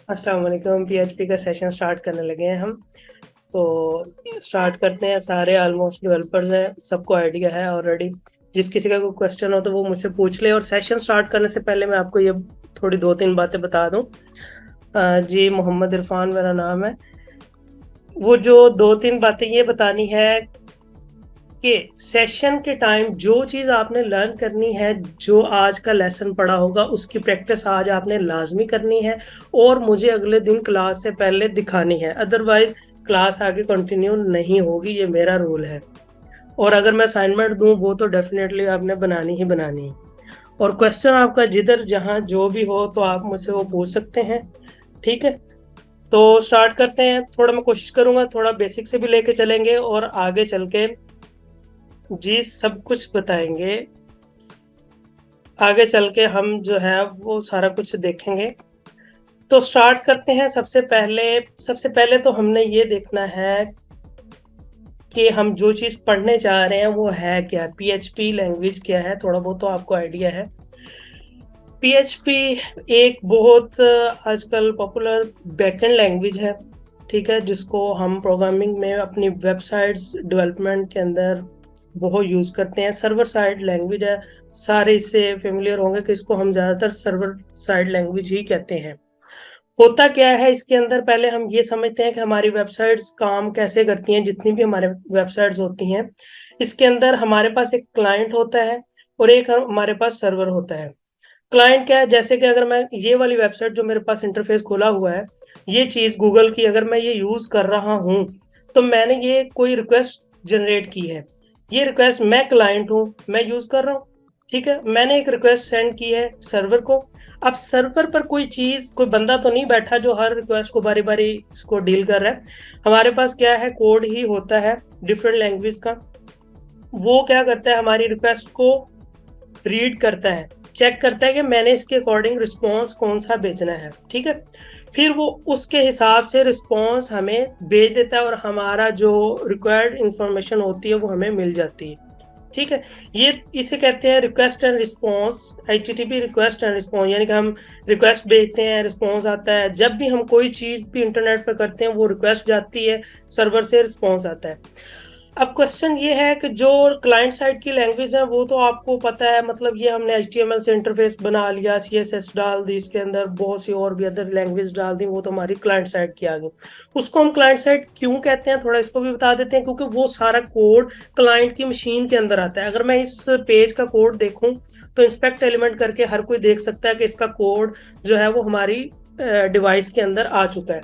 अस्सलाम वालेकुम। पीएचपी का सेशन स्टार्ट करने लगे हैं हम। तो स्टार्ट करते हैं। सारे ऑलमोस्ट डेवलपर्स हैं, सबको आइडिया है ऑलरेडी। जिस किसी का कोई क्वेश्चन हो तो वो मुझसे पूछ ले। और सेशन स्टार्ट करने से पहले मैं आपको ये थोड़ी दो तीन बातें बता दूं। जी, मोहम्मद इरफान मेरा नाम है। वो जो दो तीन बातें ये बतानी है कि सेशन के टाइम जो चीज़ आपने लर्न करनी है, जो आज का लेसन पढ़ा होगा उसकी प्रैक्टिस आज आपने लाजमी करनी है और मुझे अगले दिन क्लास से पहले दिखानी है। अदरवाइज क्लास आगे कंटिन्यू नहीं होगी, ये मेरा रूल है। और अगर मैं असाइनमेंट दूं वो तो डेफिनेटली आपने बनानी ही बनानी है। और क्वेश्चन आपका जिधर जहां जो भी हो तो आप मुझसे वो पूछ सकते हैं। ठीक है, तो स्टार्ट करते हैं। थोड़ा मैं कोशिश करूंगा, थोड़ा बेसिक से भी लेके चलेंगे और आगे चल के जी सब कुछ बताएंगे। आगे चल के हम जो है वो सारा कुछ देखेंगे। तो स्टार्ट करते हैं। सबसे पहले तो हमने ये देखना है कि हम जो चीज़ पढ़ने जा रहे हैं वो है क्या। पीएचपी लैंग्वेज क्या है, थोड़ा बहुत तो आपको आइडिया है। पीएचपी एक बहुत आजकल पॉपुलर बैकएंड लैंग्वेज है। ठीक है, जिसको हम प्रोग्रामिंग में अपनी वेबसाइट्स डेवलपमेंट के अंदर बहुत यूज़ करते हैं। सर्वर साइड लैंग्वेज है, सारे इससे फेमिलियर होंगे कि इसको हम ज़्यादातर सर्वर साइड लैंग्वेज ही कहते हैं। होता क्या है इसके अंदर, पहले हम ये समझते हैं कि हमारी वेबसाइट्स काम कैसे करती हैं। जितनी भी हमारे वेबसाइट्स होती हैं, इसके अंदर हमारे पास एक क्लाइंट होता है और एक हमारे पास सर्वर होता है। क्लाइंट क्या है, जैसे कि अगर मैं ये वाली वेबसाइट जो मेरे पास इंटरफेस खोला हुआ है, ये चीज़ गूगल की अगर मैं ये यूज़ कर रहा हूँ तो मैंने ये कोई रिक्वेस्ट जनरेट की है। ये रिक्वेस्ट, मैं क्लाइंट हूँ, मैं यूज़ कर रहा हूँ। ठीक है, मैंने एक रिक्वेस्ट सेंड की है सर्वर को। अब सर्वर पर कोई चीज़, कोई बंदा तो नहीं बैठा जो हर रिक्वेस्ट को बारी बारी इसको डील कर रहा है। हमारे पास क्या है, कोड ही होता है डिफरेंट लैंग्वेज का। वो क्या करता है, हमारी रिक्वेस्ट को रीड करता है, चेक करता है कि मैंने इसके अकॉर्डिंग रिस्पॉन्स कौन सा भेजना है। ठीक है, फिर वो उसके हिसाब से रिस्पॉन्स हमें भेज देता है और हमारा जो रिक्वायर्ड इंफॉर्मेशन होती है वो हमें मिल जाती है। ठीक है, ये इसे कहते हैं request and response, HTTP request and response. यानी कि हम रिक्वेस्ट भेजते हैं, रिस्पॉन्स आता है। जब भी हम कोई चीज़ भी इंटरनेट पर करते हैं वो रिक्वेस्ट जाती है, सर्वर से रिस्पॉन्स आता है। अब क्वेश्चन ये है कि जो क्लाइंट साइड की लैंग्वेज है वो तो आपको पता है, मतलब ये हमने HTML से इंटरफेस बना लिया, CSS डाल दी, इसके अंदर बहुत सी और भी अदर लैंग्वेज डाल दी, वो तो हमारी क्लाइंट साइड की आ गई। उसको हम क्लाइंट साइड क्यों कहते हैं, थोड़ा इसको भी बता देते हैं। क्योंकि वो सारा कोड क्लाइंट की मशीन के अंदर आता है। अगर मैं इस पेज का कोड देखूं तो इंस्पेक्ट एलिमेंट करके हर कोई देख सकता है कि इसका कोड जो है वो हमारी डिवाइस के अंदर आ चुका है।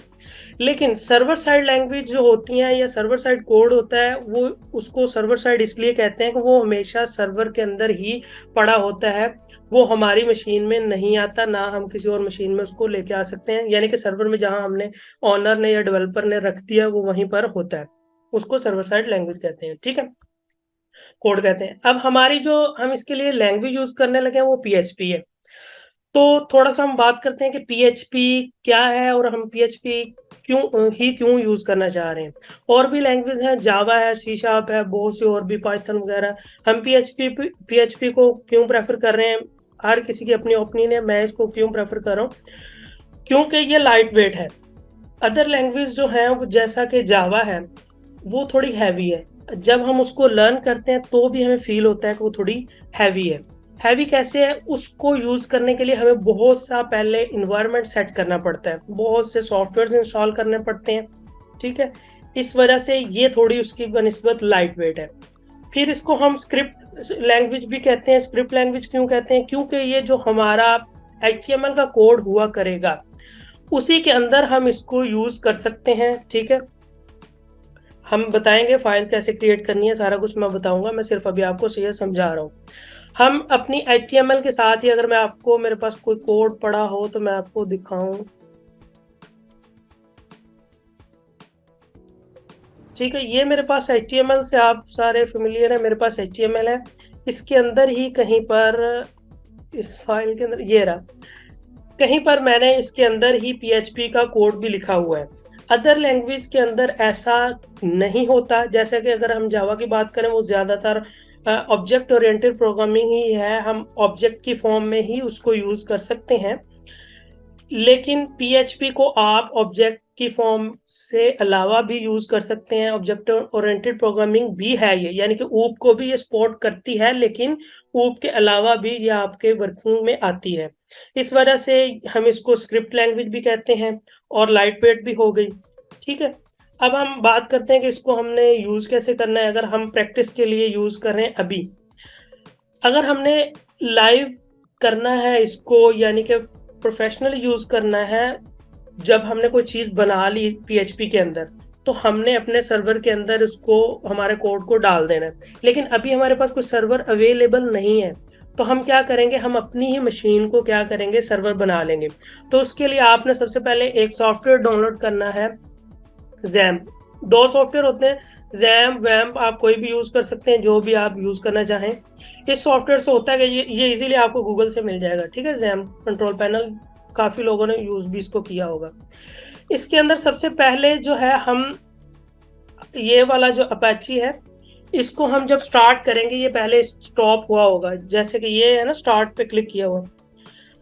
लेकिन सर्वर साइड लैंग्वेज जो होती हैं या सर्वर साइड कोड होता है, वो उसको सर्वर साइड इसलिए कहते हैं कि वो हमेशा सर्वर के अंदर ही पड़ा होता है। वो हमारी मशीन में नहीं आता, ना हम किसी और मशीन में उसको लेके आ सकते हैं। यानी कि सर्वर में जहां हमने ऑनर ने या डेवलपर ने रख दिया वो वहीं पर होता है। उसको सर्वर साइड लैंग्वेज कहते हैं। ठीक है, कोड कहते हैं। अब हमारी जो हम इसके लिए लैंग्वेज यूज करने लगे हैं वो पीएचपी है। तो थोड़ा सा हम बात करते हैं कि पीएचपी क्या है और हम पीएचपी क्यों यूज करना चाह रहे हैं। और भी लैंग्वेज हैं, जावा है, सी शार्प है, बहुत सी और भी, पाइथन वगैरह। हम पीएचपी को क्यों प्रेफर कर रहे हैं, हर किसी की अपनी ओपिनियन है। मैं इसको क्यों प्रेफर कर रहा हूँ, क्योंकि ये लाइट वेट है। अदर लैंग्वेज जो है वो जैसा कि जावा है वो थोड़ी हैवी है। जब हम उसको लर्न करते हैं तो भी हमें फील होता है कि वो थोड़ी हैवी है। हैवी कैसे है, उसको यूज करने के लिए हमें बहुत सा पहले इन्वायरमेंट सेट करना पड़ता है, बहुत से सॉफ्टवेयर इंस्टॉल करने पड़ते हैं। ठीक है, इस वजह से ये थोड़ी उसकी बनिस्बत लाइट वेट है। फिर इसको हम स्क्रिप्ट लैंग्वेज भी कहते हैं। स्क्रिप्ट लैंग्वेज क्यों कहते हैं, क्योंकि ये जो हमारा HTML का कोड हुआ करेगा उसी के अंदर हम इसको यूज कर सकते हैं। ठीक है, हम बताएंगे फाइल कैसे क्रिएट करनी है, सारा कुछ मैं बताऊंगा। मैं सिर्फ अभी आपको ये समझा रहा हूँ। हम अपनी HTML के साथ ही, अगर मैं आपको, मेरे पास कोई कोड पड़ा हो तो मैं आपको दिखाऊं। ठीक है, ये मेरे पास HTML से आप सारे फेमिलियर है, मेरे पास HTML है। इसके अंदर ही कहीं पर, इस फाइल के अंदर ये रहा, कहीं पर मैंने इसके अंदर ही PHP का कोड भी लिखा हुआ है। अदर लैंग्वेज के अंदर ऐसा नहीं होता। जैसे कि अगर हम जावा की बात करें वो ज़्यादातर ऑब्जेक्ट ओरिएंटेड प्रोग्रामिंग ही है, हम ऑब्जेक्ट की फॉर्म में ही उसको यूज़ कर सकते हैं। लेकिन पीएचपी को आप ऑब्जेक्ट की फॉर्म से अलावा भी यूज कर सकते हैं। ऑब्जेक्ट ओरिएंटेड प्रोग्रामिंग भी है ये, यानी कि ऊप को भी ये सपोर्ट करती है, लेकिन ऊप के अलावा भी ये आपके वर्किंग में आती है। इस वजह से हम इसको स्क्रिप्ट लैंग्वेज भी कहते हैं और लाइट वेट भी हो गई। ठीक है, अब हम बात करते हैं कि इसको हमने यूज कैसे करना है। अगर हम प्रैक्टिस के लिए यूज कर रहे हैं अभी, अगर हमने लाइव करना है इसको, यानी कि प्रोफेशनल यूज करना है, जब हमने कोई चीज बना ली पीएचपी के अंदर, तो हमने अपने सर्वर के अंदर उसको, हमारे कोड को डाल देना है। लेकिन अभी हमारे पास कोई सर्वर अवेलेबल नहीं है, तो हम क्या करेंगे, हम अपनी ही मशीन को क्या करेंगे, सर्वर बना लेंगे। तो उसके लिए आपने सबसे पहले एक सॉफ्टवेयर डाउनलोड करना है, जैम्प। दो सॉफ्टवेयर होते हैं, जैम्प वैम्प, आप कोई भी यूज कर सकते हैं, जो भी आप यूज करना चाहें। इस सॉफ्टवेयर से होता है कि ये इजीली आपको गूगल से मिल जाएगा। ठीक है, जैम्प कंट्रोल पैनल, काफी लोगों ने यूज भी इसको किया होगा। इसके अंदर सबसे पहले जो है, हम ये वाला जो अपाची है, इसको हम जब स्टार्ट करेंगे, ये पहले स्टॉप हुआ होगा, जैसे कि ये है ना, स्टार्ट पे क्लिक किया हुआ,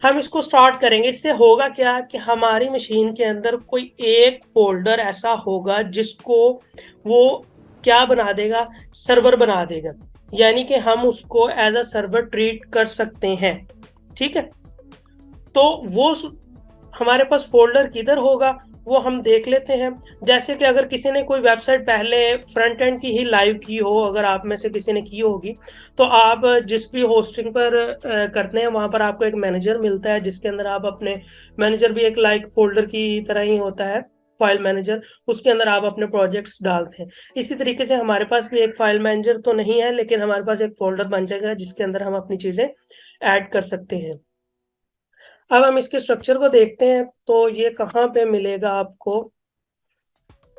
हम इसको स्टार्ट करेंगे। इससे होगा क्या कि हमारी मशीन के अंदर कोई एक फोल्डर ऐसा होगा जिसको वो क्या बना देगा, सर्वर बना देगा, यानी कि हम उसको एज अ सर्वर ट्रीट कर सकते हैं। ठीक है, तो वो हमारे पास फोल्डर किधर होगा वो हम देख लेते हैं। जैसे कि अगर किसी ने कोई वेबसाइट पहले फ्रंट एंड की ही लाइव की हो, अगर आप में से किसी ने की होगी, तो आप जिस भी होस्टिंग पर करते हैं, वहां पर आपको एक मैनेजर मिलता है, जिसके अंदर आप अपने, मैनेजर भी एक लाइक फोल्डर की तरह ही होता है, फाइल मैनेजर, उसके अंदर आप अपने प्रोजेक्ट्स डालते हैं। इसी तरीके से हमारे पास भी एक फाइल मैनेजर तो नहीं है, लेकिन हमारे पास एक फोल्डर बन जाएगा जिसके अंदर हम अपनी चीजें ऐड कर सकते हैं। अब हम इसके स्ट्रक्चर को देखते हैं, तो ये कहाँ पे मिलेगा आपको।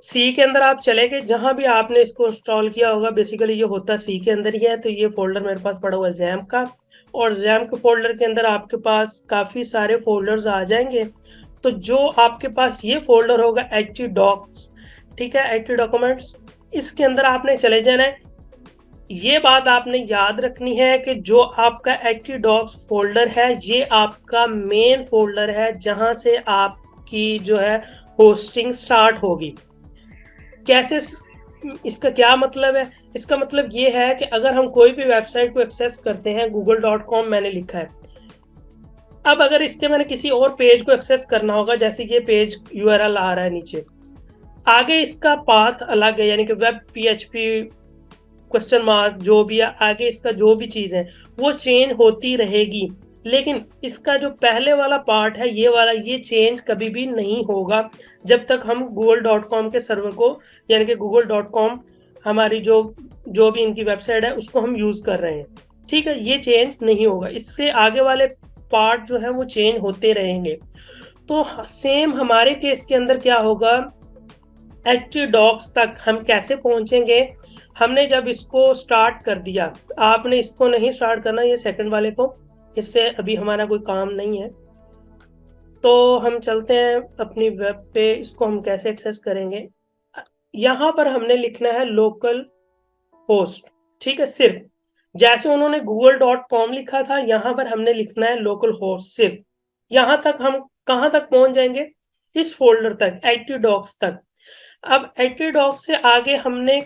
सी के अंदर आप चले गए, जहां भी आपने इसको इंस्टॉल किया होगा, बेसिकली ये होता सी के अंदर ही है। तो ये फोल्डर मेरे पास पड़ा हुआ है जैम्प का, और जैम्प के फोल्डर के अंदर आपके पास काफी सारे फोल्डर्स आ जाएंगे। तो जो आपके पास ये फोल्डर होगा एचटी डॉक्स, ठीक है, एचटी डॉक्यूमेंट्स, इसके अंदर आपने चले जाना है। ये बात आपने याद रखनी है कि जो आपका एचटीडॉक्स फोल्डर है, ये आपका मेन फोल्डर है, जहां से आपकी जो है होस्टिंग स्टार्ट होगी। कैसे, इसका क्या मतलब है, इसका मतलब ये है कि अगर हम कोई भी वेबसाइट को एक्सेस करते हैं, google.com मैंने लिखा है, अब अगर इसके मैंने किसी और पेज को एक्सेस करना होगा, जैसे ये पेज यूआरएल आ रहा है नीचे, आगे इसका पाथ अलग है, यानी कि वेब पीएचपी क्वेश्चन मार्क, जो भी आगे इसका जो भी चीज है वो चेंज होती रहेगी। लेकिन इसका जो पहले वाला पार्ट है, ये वाला, ये चेंज कभी भी नहीं होगा जब तक हम google.com के सर्वर को, यानी कि google.com हमारी जो जो भी इनकी वेबसाइट है उसको हम यूज कर रहे हैं। ठीक है, ये चेंज नहीं होगा, इससे आगे वाले पार्ट जो है वो चेंज होते रहेंगे। तो सेम हमारे केस के अंदर क्या होगा, एचटीडॉक्स तक हम कैसे पहुंचेंगे। हमने जब इसको स्टार्ट कर दिया, आपने इसको नहीं स्टार्ट करना, ये सेकंड वाले को, इससे अभी हमारा कोई काम नहीं है। तो हम चलते हैं अपनी वेब पे, इसको हम कैसे एक्सेस करेंगे। यहाँ पर हमने लिखना है लोकल होस्ट। ठीक है, सिर्फ जैसे उन्होंने google.com लिखा था, यहाँ पर हमने लिखना है लोकल होस्ट सिर्फ। यहाँ तक हम कहाँ तक पहुंच जाएंगे, इस फोल्डर तक, एचटीडॉक्स तक। अब एचटीडॉक्स से आगे हमने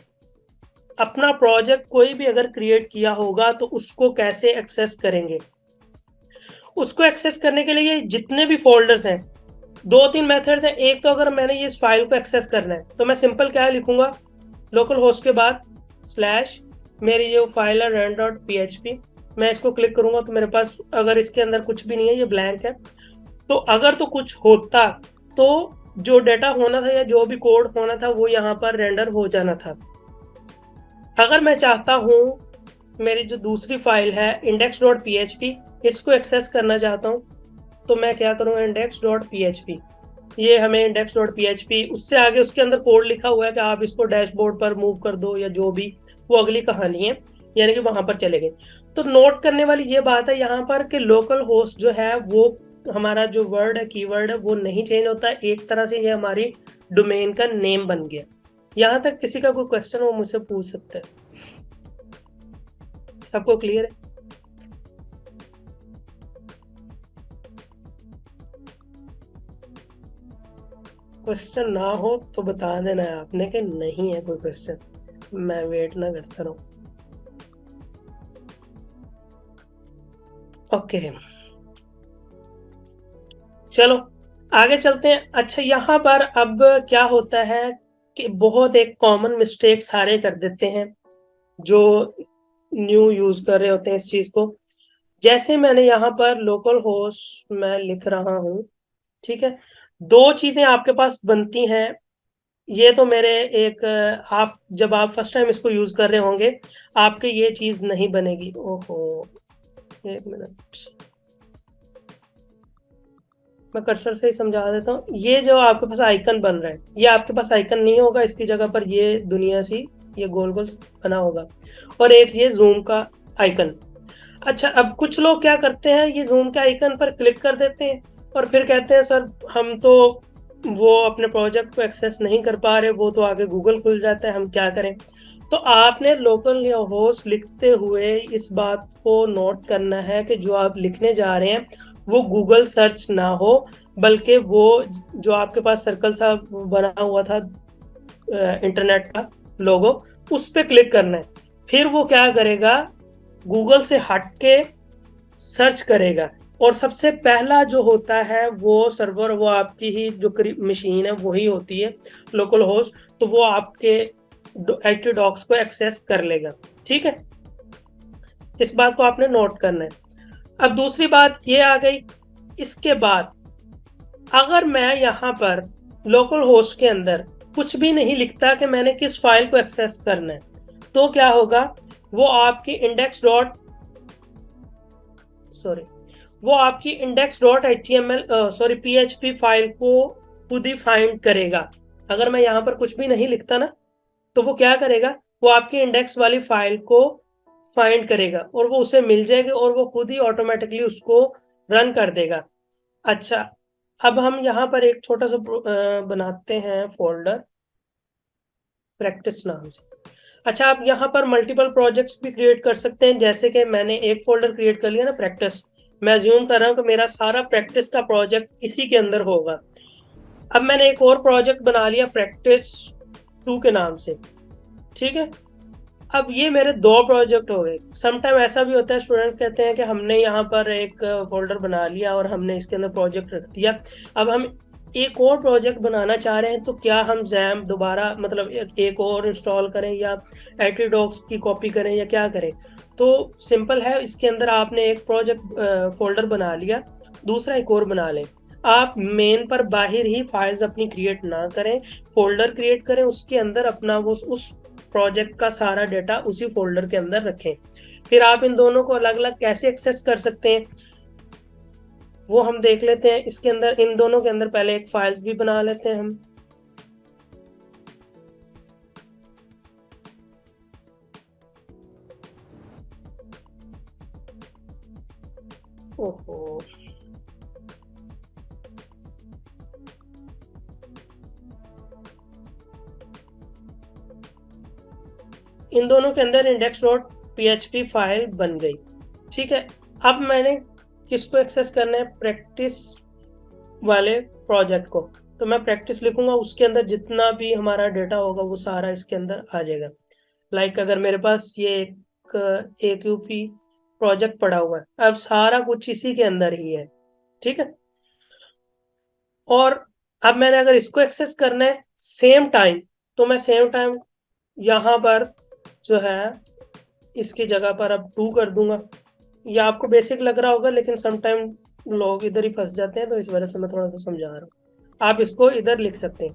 अपना प्रोजेक्ट कोई भी अगर क्रिएट किया होगा, तो उसको कैसे एक्सेस करेंगे। उसको एक्सेस करने के लिए जितने भी फोल्डर्स हैं, दो तीन मेथड्स हैं। एक तो अगर मैंने ये फाइल को एक्सेस करना है, तो मैं सिंपल क्या लिखूंगा, लोकल होस्ट के बाद स्लैश, मेरी जो फाइल है rand.php, मैं इसको क्लिक करूंगा तो मेरे पास, अगर इसके अंदर कुछ भी नहीं है, ये ब्लैंक है। तो अगर तो कुछ होता, तो जो डेटा होना था या जो भी कोड होना था वो यहाँ पर रेंडर हो जाना था। अगर मैं चाहता हूँ मेरी जो दूसरी फाइल है index.php, इसको एक्सेस करना चाहता हूँ, तो मैं क्या करूँगा, index.php, ये हमें index.php, उससे आगे उसके अंदर कोड लिखा हुआ है कि आप इसको डैशबोर्ड पर मूव कर दो, या जो भी, वो अगली कहानी है, यानी कि वहां पर चले गए। तो नोट करने वाली ये बात है यहाँ पर कि लोकल होस्ट जो है वो, हमारा जो वर्ड है, कीवर्ड है, वो नहीं चेंज होता। एक तरह से ये हमारी डोमेन का नेम बन गया। यहाँ तक किसी का कोई क्वेश्चन वो मुझसे पूछ सकते हैं। सबको क्लियर है? क्वेश्चन ना हो तो बता देना है आपने कि नहीं है कोई क्वेश्चन, मैं वेट ना करता रहूं। ओके, चलो आगे चलते हैं। अच्छा, यहाँ पर अब क्या होता है कि बहुत एक कॉमन मिस्टेक सारे कर देते हैं जो न्यू यूज कर रहे होते हैं इस चीज को। जैसे मैंने यहाँ पर लोकल होस्ट मैं लिख रहा हूँ, ठीक है, दो चीजें आपके पास बनती हैं। ये तो मेरे एक आप जब आप फर्स्ट टाइम इसको यूज कर रहे होंगे आपके ये चीज नहीं बनेगी। ओहो, एक मिनट, मैं कर्सर से ही समझा देता हूँ। ये जो आपके पास आइकन बन रहा है, ये आपके पास आइकन नहीं होगा, इसकी जगह पर ये दुनिया सी ये गोल गोल बना होगा, और एक ये जूम का आइकन। अच्छा, अब कुछ लोग क्या करते हैं, ये जूम के आइकन पर क्लिक कर देते हैं और फिर कहते हैं सर हम तो वो अपने प्रोजेक्ट को एक्सेस नहीं कर पा रहे, वो तो आगे गूगल खुल जाता है, हम क्या करें। तो आपने लोकल या होस्ट लिखते हुए इस बात को नोट करना है कि जो आप लिखने जा रहे हैं वो गूगल सर्च ना हो, बल्कि वो जो आपके पास सर्कल सा बना हुआ था इंटरनेट का लोगो, उस पर क्लिक करना है। फिर वो क्या करेगा, गूगल से हट के सर्च करेगा, और सबसे पहला जो होता है वो सर्वर, वो आपकी ही जो मशीन है वही होती है लोकल होस्ट, तो वो आपके एचटी डॉक्स को एक्सेस कर लेगा। ठीक है, इस बात को आपने नोट करना है। अब दूसरी बात ये आ गई, इसके बाद अगर मैं यहाँ पर लोकल होस्ट के अंदर कुछ भी नहीं लिखता कि मैंने किस फाइल को एक्सेस करना है, तो क्या होगा, वो आपकी इंडेक्स डॉट सॉरी वो आपकी index.html सॉरी PHP फाइल को खुद ही फाइंड करेगा। अगर मैं यहाँ पर कुछ भी नहीं लिखता ना, तो वो क्या करेगा, वो आपकी इंडेक्स वाली फाइल को फाइंड करेगा और वो उसे मिल जाएगी और वो खुद ही ऑटोमेटिकली उसको रन कर देगा। अच्छा, अब हम यहाँ पर एक छोटा सा बनाते हैं फोल्डर प्रैक्टिस नाम से। अच्छा, आप यहाँ पर मल्टीपल प्रोजेक्ट्स भी क्रिएट कर सकते हैं, जैसे कि मैंने एक फोल्डर क्रिएट कर लिया ना प्रैक्टिस, मैं अज्यूम कर रहा हूँ कि मेरा सारा प्रैक्टिस का प्रोजेक्ट इसी के अंदर होगा। अब मैंने एक और प्रोजेक्ट बना लिया प्रैक्टिस 2 के नाम से, ठीक है। अब ये मेरे 2 प्रोजेक्ट हो गए। समटाइम ऐसा भी होता है, स्टूडेंट कहते हैं कि हमने यहाँ पर एक फोल्डर बना लिया और हमने इसके अंदर प्रोजेक्ट रख दिया, अब हम एक और प्रोजेक्ट बनाना चाह रहे हैं, तो क्या हम जैम दोबारा मतलब एक और इंस्टॉल करें या एटीडॉक्स की कॉपी करें या क्या करें। तो सिंपल है, इसके अंदर आपने एक प्रोजेक्ट फोल्डर बना लिया, दूसरा एक और बना लें। आप मेन पर बाहर ही फाइल्स अपनी क्रिएट ना करें, फोल्डर क्रिएट करें, उसके अंदर अपना वो उस प्रोजेक्ट का सारा डेटा उसी फोल्डर के अंदर रखें। फिर आप इन दोनों को अलग अलग कैसे एक्सेस कर सकते हैं वो हम देख लेते हैं। इसके अंदर इन दोनों के अंदर पहले एक फाइल्स भी बना लेते हैं हम। ओहो, इन दोनों के अंदर index.php फाइल बन गई, ठीक है। अब मैंने किसको एक्सेस करना है, प्रैक्टिस वाले प्रोजेक्ट को, तो मैं प्रैक्टिस लिखूंगा, उसके अंदर जितना भी हमारा डेटा होगा वो सारा इसके अंदर आ जाएगा। लाइक अगर मेरे पास ये एक AQP प्रोजेक्ट पड़ा हुआ है, अब सारा कुछ इसी के अंदर ही है, ठीक है। और अब मैंने अगर इसको एक्सेस करना है सेम टाइम, तो मैं सेम टाइम यहाँ पर जो है इसकी जगह पर अब 2 कर दूंगा। ये आपको बेसिक लग रहा होगा, लेकिन समटाइम लोग इधर ही फंस जाते हैं, तो इस वजह से मैं थोड़ा सा समझा रहा हूँ। आप इसको इधर लिख सकते हैं।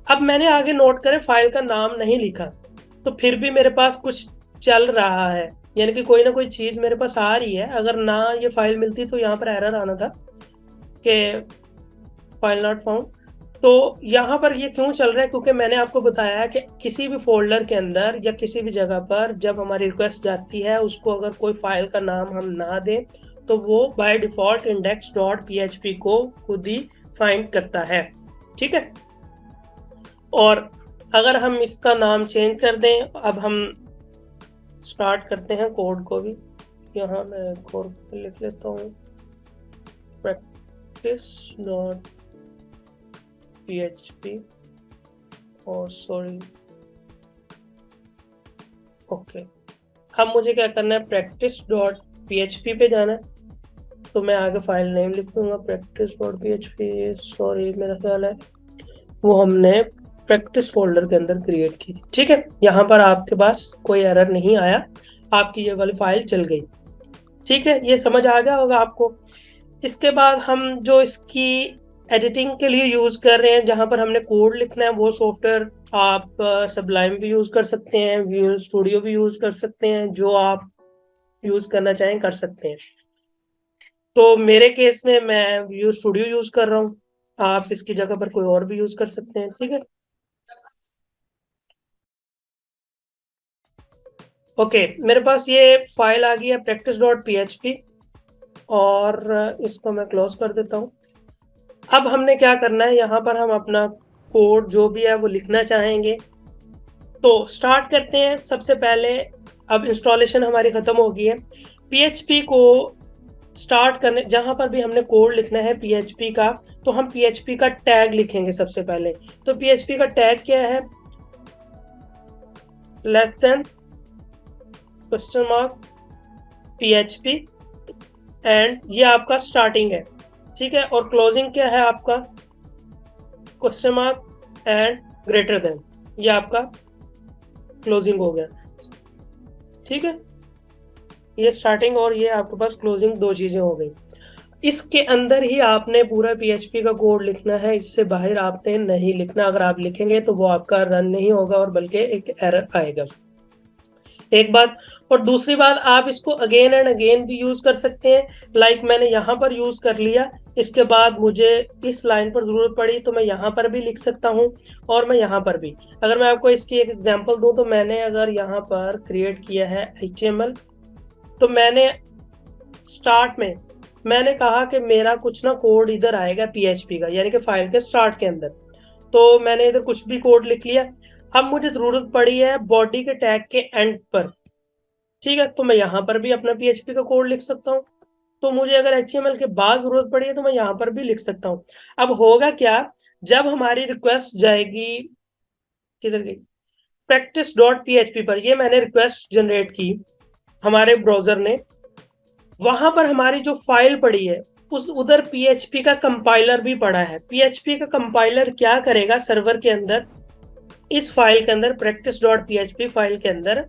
अब मैंने आगे नोट करें फाइल का नाम नहीं लिखा, तो फिर भी मेरे पास कुछ चल रहा है, यानी कि कोई ना कोई चीज़ मेरे पास आ रही है। अगर ना ये फाइल मिलती तो यहाँ पर एरर आना था कि फाइल नॉट फाउंड। तो यहाँ पर ये क्यों चल रहा है, क्योंकि मैंने आपको बताया है कि किसी भी फोल्डर के अंदर या किसी भी जगह पर जब हमारी रिक्वेस्ट जाती है, उसको अगर कोई फाइल का नाम हम ना दें तो वो बाय डिफॉल्ट index.php को खुद ही फाइंड करता है, ठीक है। और अगर हम इसका नाम चेंज कर दें, अब हम स्टार्ट करते हैं कोड को भी। यहाँ मैं कोड लिख लेता हूँ, practice PHP और सॉरी ओके। अब मुझे क्या करना है, practice.php पे जाना है। तो मैं आगे फाइल नेम लिख दूंगा practice.php। सॉरी, मेरा ख्याल है वो हमने प्रैक्टिस फोल्डर के अंदर क्रिएट की थी। ठीक है, यहाँ पर आपके पास कोई एरर नहीं आया, आपकी ये वाली फाइल चल गई। ठीक है, ये समझ आ गया होगा आपको। इसके बाद हम जो इसकी एडिटिंग के लिए यूज कर रहे हैं, जहां पर हमने कोड लिखना है, वो सॉफ्टवेयर आप सबलाइम भी यूज कर सकते हैं, विजुअल स्टूडियो भी यूज कर सकते हैं, जो आप यूज करना चाहें कर सकते हैं। तो मेरे केस में मैं विजुअल स्टूडियो यूज कर रहा हूँ, आप इसकी जगह पर कोई और भी यूज कर सकते हैं। ठीक है, ओके, मेरे पास ये फाइल आ गई है practice.php, और इसको मैं क्लोज कर देता हूँ। अब हमने क्या करना है, यहाँ पर हम अपना कोड जो भी है वो लिखना चाहेंगे। तो स्टार्ट करते हैं। सबसे पहले अब इंस्टॉलेशन हमारी खत्म हो गई है। PHP को स्टार्ट करने, जहां पर भी हमने कोड लिखना है PHP का, तो हम PHP का टैग लिखेंगे सबसे पहले। तो PHP का टैग क्या है, less than question mark PHP, and ये आपका स्टार्टिंग है। ठीक है, और क्लोजिंग क्या है आपका, question mark and greater than, ये आपका क्लोजिंग हो गया। ठीक है, ये स्टार्टिंग और ये आपके पास क्लोजिंग, दो चीजें हो गई। इसके अंदर ही आपने पूरा PHP का कोड लिखना है, इससे बाहर आपने नहीं लिखना। अगर आप लिखेंगे तो वो आपका रन नहीं होगा और बल्कि एक एरर आएगा। एक बात, और दूसरी बात, आप इसको अगेन एंड अगेन भी यूज कर सकते हैं। लाइक मैंने यहाँ पर यूज कर लिया, इसके बाद मुझे इस लाइन पर जरूरत पड़ी तो मैं यहाँ पर भी लिख सकता हूँ, और मैं यहाँ पर भी। अगर मैं आपको इसकी एक एग्जांपल दूं, तो मैंने अगर यहाँ पर क्रिएट किया है HTML, तो मैंने स्टार्ट में मैंने कहा कि मेरा कुछ ना कोड इधर आएगा PHP का, यानी कि फाइल के स्टार्ट के अंदर। तो मैंने इधर कुछ भी कोड लिख लिया। अब मुझे जरूरत पड़ी है बॉडी के टैग के एंड पर। ठीक है, तो मैं यहाँ पर भी अपना PHP का कोड लिख सकता हूँ। तो मुझे अगर HTML के बाद जरूरत पड़ी है तो मैं यहाँ पर भी लिख सकता हूँ। अब होगा क्या, जब हमारी रिक्वेस्ट जाएगी, किधर गई, practice.php पर, ये मैंने रिक्वेस्ट जनरेट की हमारे ब्राउजर ने, वहां पर हमारी जो फाइल पड़ी है उस उधर PHP का कंपाइलर भी पड़ा है। PHP का कंपाइलर क्या करेगा, सर्वर के अंदर, इस फाइल के अंदर practice.php फाइल के अंदर,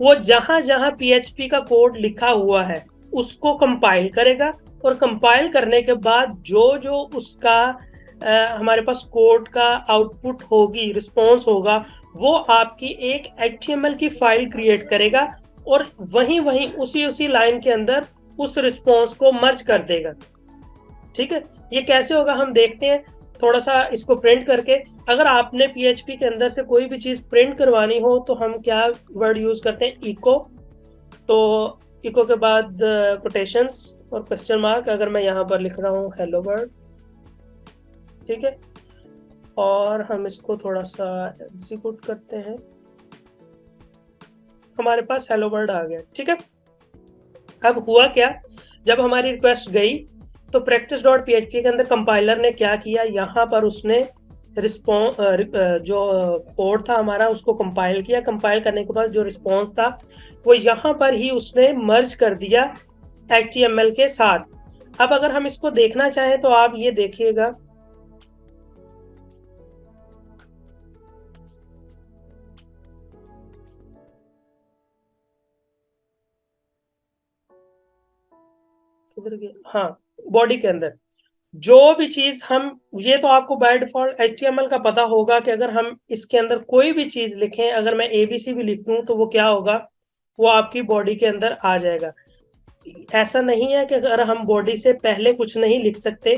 वो जहां जहां PHP का कोड लिखा हुआ है उसको कंपाइल करेगा, और कंपाइल करने के बाद जो जो उसका हमारे पास कोड का आउटपुट होगी, रिस्पॉन्स होगा, वो आपकी एक HTML की फाइल क्रिएट करेगा, और वहीं वहीं उसी उसी लाइन के अंदर उस रिस्पॉन्स को मर्ज कर देगा। ठीक है, ये कैसे होगा हम देखते हैं थोड़ा सा इसको प्रिंट करके। अगर आपने PHP के अंदर से कोई भी चीज प्रिंट करवानी हो तो हम क्या वर्ड यूज करते हैं, इको। तो इको के बाद कोटेशंस और क्वेश्चन मार्क। अगर मैं यहाँ पर लिख रहा हूँ हेलो वर्ल्ड, ठीक है, और हम इसको थोड़ा सा एग्जीक्यूट करते हैं, हमारे पास हेलो वर्ल्ड आ गया। ठीक है, अब हुआ क्या, जब हमारी रिक्वेस्ट गई तो practice.php के अंदर कंपाइलर ने क्या किया, यहाँ पर उसने रिस्पॉन्स, जो कोड था हमारा, उसको कंपाइल किया। कंपाइल करने के बाद जो रिस्पॉन्स था वो यहाँ पर ही उसने मर्ज कर दिया HTML के साथ। अब अगर हम इसको देखना चाहें तो आप ये देखिएगा, किधर गया, हाँ, बॉडी के अंदर जो भी चीज हम, ये तो आपको बाय डिफॉल्ट HTML का पता होगा कि अगर हम इसके अंदर कोई भी चीज लिखें, अगर मैं ABC भी लिख दूं तो वो क्या होगा, वो आपकी बॉडी के अंदर आ जाएगा। ऐसा नहीं है कि अगर हम बॉडी से पहले कुछ नहीं लिख सकते।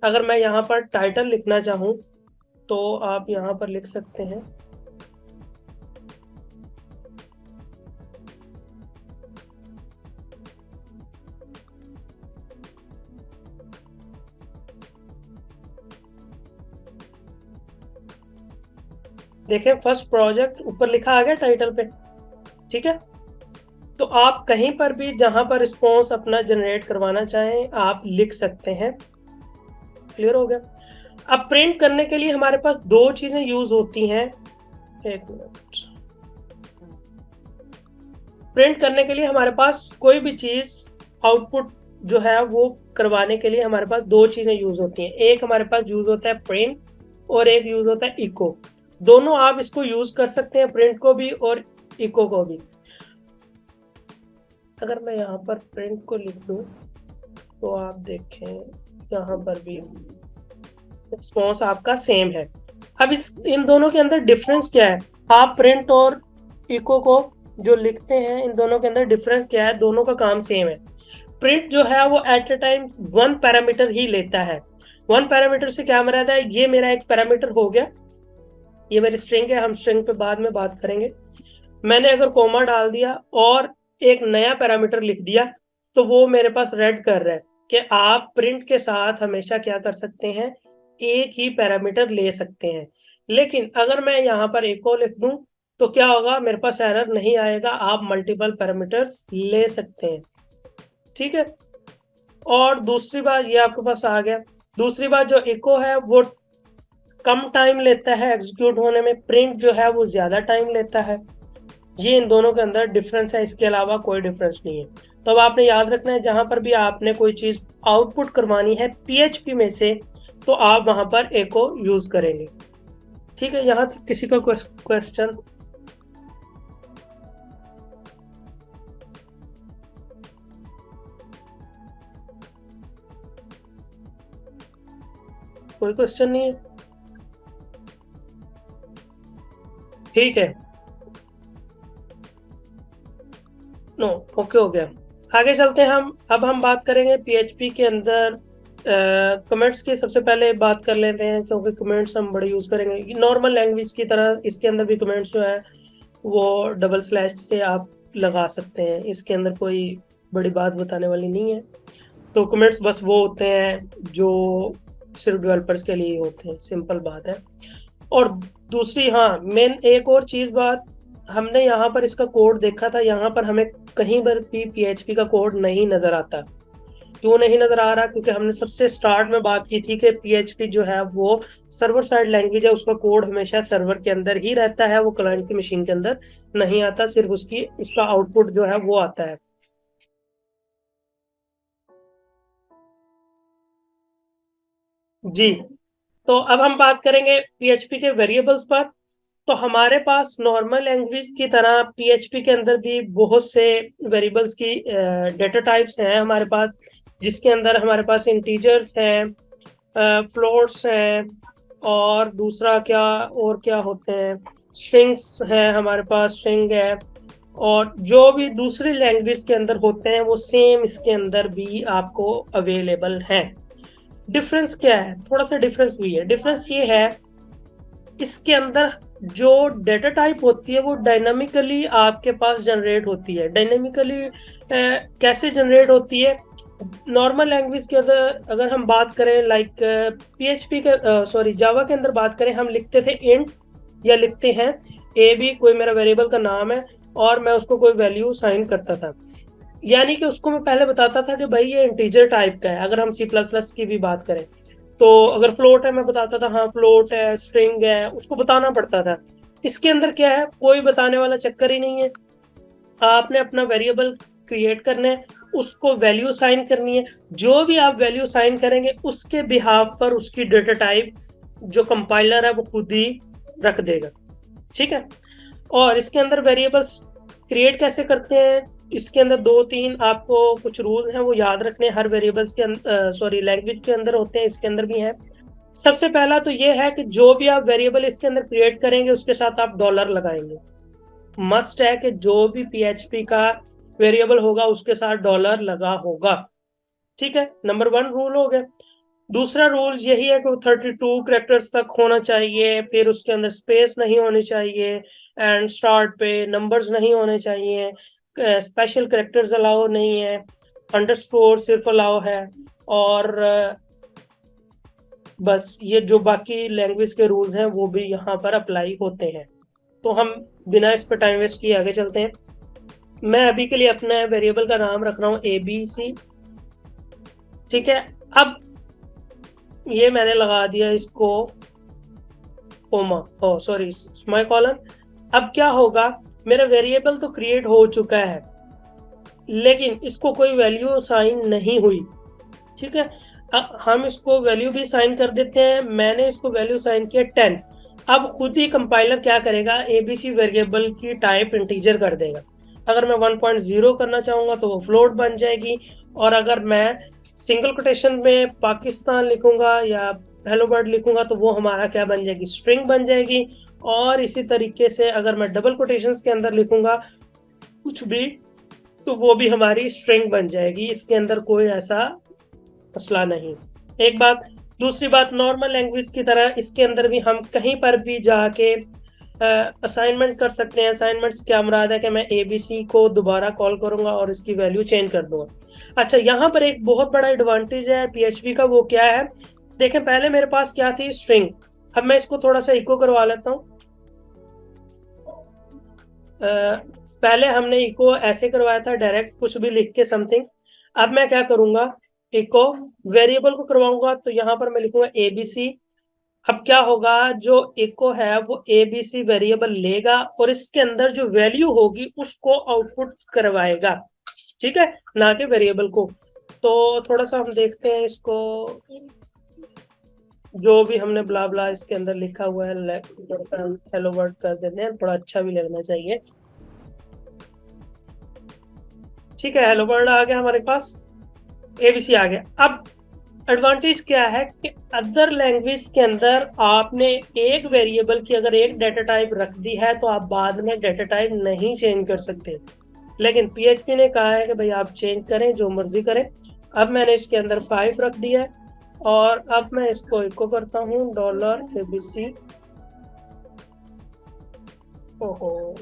अगर मैं यहाँ पर टाइटल लिखना चाहूँ तो आप यहाँ पर लिख सकते हैं देखें, फर्स्ट प्रोजेक्ट ऊपर लिखा आ गया टाइटल पे। ठीक है, तो आप कहीं पर भी जहां पर रिस्पॉन्स अपना जनरेट करवाना चाहें आप लिख सकते हैं। क्लियर हो गया। अब प्रिंट करने के लिए हमारे पास दो चीजें यूज होती हैं। एक मिनट। प्रिंट करने के लिए हमारे पास कोई भी चीज आउटपुट जो है वो करवाने के लिए हमारे पास दो चीजें यूज होती हैं। एक हमारे पास यूज होता है प्रिंट और एक यूज होता है इको। दोनों आप इसको यूज कर सकते हैं, प्रिंट को भी और इको को भी। अगर मैं यहाँ पर प्रिंट को लिख दूं तो आप देखें यहाँ पर भी रिस्पॉन्स आपका सेम है। अब इन दोनों के अंदर डिफरेंस क्या है? आप प्रिंट और इको को जो लिखते हैं, इन दोनों के अंदर डिफरेंस क्या है? दोनों का काम सेम है। प्रिंट जो है वो at a time one parameter ही लेता है। वन पैरामीटर से क्या मराद है? ये मेरा एक पैरामीटर हो गया, ये मेरी स्ट्रिंग है, हम स्ट्रिंग पे बाद में बात करेंगे। मैंने अगर कोमा डाल दिया और एक नया पैरामीटर लिख दिया तो वो मेरे पास रेड कर रहा है कि आप प्रिंट के साथ हमेशा क्या कर सकते हैं, एक ही पैरामीटर ले सकते हैं। लेकिन अगर मैं यहाँ पर इको लिख दूं तो क्या होगा? मेरे पास एरर नहीं आएगा, आप मल्टीपल पैरामीटर्स ले सकते हैं। ठीक है। और दूसरी बात, ये आपके पास आ गया। दूसरी बात, जो इको है वो कम टाइम लेता है एग्जीक्यूट होने में, प्रिंट जो है वो ज्यादा टाइम लेता है। ये इन दोनों के अंदर डिफरेंस है, इसके अलावा कोई डिफरेंस नहीं है। तो अब आपने याद रखना है, जहां पर भी आपने कोई चीज आउटपुट करवानी है पीएचपी में से तो आप वहां पर एको यूज करेंगे। ठीक है, यहां तक किसी का क्वेश्चन? कोई क्वेश्चन नहीं है? ठीक है, नो, ओके हो गया। आगे चलते हैं हम। अब हम बात करेंगे पीएचपी के अंदर कमेंट्स की। सबसे पहले बात कर लेते हैं, क्योंकि कमेंट्स हम बड़े यूज करेंगे नॉर्मल लैंग्वेज की तरह। इसके अंदर भी कमेंट्स जो है वो डबल स्लैश से आप लगा सकते हैं, इसके अंदर कोई बड़ी बात बताने वाली नहीं है। तो कमेंट्स बस वो होते हैं जो सिर्फ डेवलपर्स के लिए होते हैं, सिंपल बात है। और दूसरी, हाँ, मेन एक और चीज बात, हमने यहाँ पर इसका कोड देखा था, यहाँ पर हमें कहीं पर भी पीएचपी का कोड नहीं नजर आता। क्यों नहीं नजर आ रहा? क्योंकि हमने सबसे स्टार्ट में बात की थी कि पीएचपी जो है वो सर्वर साइड लैंग्वेज है, उसका कोड हमेशा सर्वर के अंदर ही रहता है, वो क्लाइंट की मशीन के अंदर नहीं आता, सिर्फ उसका आउटपुट जो है वो आता है। जी, तो अब हम बात करेंगे पीएचपी के वेरिएबल्स पर। तो हमारे पास नॉर्मल लैंग्वेज की तरह पीएचपी के अंदर भी बहुत से वेरिएबल्स की डेटा टाइप्स हैं हमारे पास, जिसके अंदर हमारे पास इंटीजर्स हैं, फ्लोट्स हैं, और दूसरा क्या, और क्या होते हैं, स्ट्रिंग्स हैं, हमारे पास स्ट्रिंग है। और जो भी दूसरी लैंग्वेज के अंदर होते हैं वो सेम इसके अंदर भी आपको अवेलेबल हैं। डिफरेंस क्या है? थोड़ा सा डिफरेंस भी है। डिफरेंस ये है, इसके अंदर जो डेटा टाइप होती है वो डायनामिकली आपके पास जनरेट होती है। डायनामिकली कैसे जनरेट होती है? नॉर्मल लैंग्वेज के अंदर अगर हम बात करें, लाइक पीएचपी के, सॉरी, जावा के अंदर बात करें, हम लिखते थे इंट, या लिखते हैं ए बी, कोई मेरा वेरिएबल का नाम है और मैं उसको कोई वैल्यू साइन करता था। यानी कि उसको मैं पहले बताता था कि भाई ये इंटीजर टाइप का है। अगर हम सी प्लस प्लस की भी बात करें तो अगर फ्लोट है, मैं बताता था हाँ फ्लोट है, स्ट्रिंग है, उसको बताना पड़ता था। इसके अंदर क्या है, कोई बताने वाला चक्कर ही नहीं है। आपने अपना वेरिएबल क्रिएट करना है, उसको वैल्यू साइन करनी है, जो भी आप वैल्यू साइन करेंगे उसके बिहाफ पर उसकी डेटा टाइप जो कंपाइलर है वो खुद ही रख देगा। ठीक है। और इसके अंदर वेरिएबल्स क्रिएट कैसे करते हैं, इसके अंदर दो तीन आपको कुछ रूल हैं वो याद रखने हर वेरिएबल्स के अंदर, सॉरी, लैंग्वेज के अंदर होते हैं, इसके अंदर भी हैं। सबसे पहला तो ये है कि जो भी आप वेरिएबल इसके अंदर क्रिएट करेंगे उसके साथ आप डॉलर लगाएंगे। मस्ट है कि जो भी पीएचपी का वेरिएबल होगा उसके साथ डॉलर लगा होगा। ठीक है, नंबर 1 रूल हो गया। दूसरा रूल यही है कि वो 32 कैरेक्टर्स तक होना चाहिए, फिर उसके अंदर स्पेस नहीं होनी चाहिए, एंड स्टार्ट पे नंबर्स नहीं होने चाहिए, स्पेशल कैरेक्टर्स अलाउ नहीं है, अंडरस्कोर सिर्फ अलाउ है। और बस ये जो बाकी लैंग्वेज के रूल्स हैं वो भी यहाँ पर अप्लाई होते हैं। तो हम बिना इस पर टाइम वेस्ट किए आगे चलते हैं। मैं अभी के लिए अपने वेरिएबल का नाम रख रहा हूँ ABC। ठीक है। अब ये मैंने लगा दिया इसको कोमा, ओ सॉरी स्मॉल कॉलन। अब क्या होगा, मेरा वेरिएबल तो क्रिएट हो चुका है लेकिन इसको कोई वैल्यू साइन नहीं हुई। ठीक है, हम इसको वैल्यू भी साइन कर देते हैं। मैंने इसको वैल्यू साइन किया 10। अब खुद ही कंपाइलर क्या करेगा, एबीसी वेरिएबल की टाइप इंटीजर कर देगा। अगर मैं 1.0 करना चाहूंगा तो वो फ्लोट बन जाएगी, और अगर मैं सिंगल कोटेशन में पाकिस्तान लिखूंगा या हेलो वर्ल्ड लिखूंगा तो वो हमारा क्या बन जाएगी, स्ट्रिंग बन जाएगी। और इसी तरीके से अगर मैं डबल कोटेशंस के अंदर लिखूंगा कुछ भी तो वो भी हमारी स्ट्रिंग बन जाएगी। इसके अंदर कोई ऐसा मसला नहीं। एक बात, दूसरी बात, नॉर्मल लैंग्वेज की तरह इसके अंदर भी हम कहीं पर भी जाके असाइनमेंट कर सकते हैं। असाइनमेंट्स क्या मुराद है कि मैं एबीसी को दोबारा कॉल करूंगा और इसकी वैल्यू चेंज कर दूंगा। अच्छा, यहाँ पर एक बहुत बड़ा एडवांटेज है पीएचपी का, वो क्या है देखें। पहले मेरे पास क्या थी, स्ट्रिंग। अब मैं इसको थोड़ा सा इको करवा लेता हूँ। पहले हमने इको ऐसे करवाया था, डायरेक्ट कुछ भी लिख के समथिंग। अब मैं क्या करूंगा, इको वेरिएबल को करवाऊंगा, तो यहाँ पर मैं लिखूंगा एबीसी। अब क्या होगा, जो इको है वो एबीसी वेरिएबल लेगा और इसके अंदर जो वैल्यू होगी उसको आउटपुट करवाएगा। ठीक है, ना कि वेरिएबल को। तो थोड़ा सा हम देखते हैं इसको, जो भी हमने ब्ला ब्ला इसके अंदर लिखा हुआ है थोड़ा सा हेलो वर्ड कर देते हैं, थोड़ा अच्छा भी लगना चाहिए। ठीक है, हेलो वर्ड आ गया हमारे पास, एबीसी आ गया। अब एडवांटेज क्या है कि अदर लैंग्वेज के अंदर आपने एक वेरिएबल की अगर एक डाटा टाइप रख दी है तो आप बाद में डाटा टाइप नहीं चेंज कर सकते, लेकिन पीएचपी ने कहा है कि भाई आप चेंज करें, जो मर्जी करें। अब मैंने इसके अंदर 5 रख दिया है और अब मैं इसको इको करता हूँ $abc। ओहो,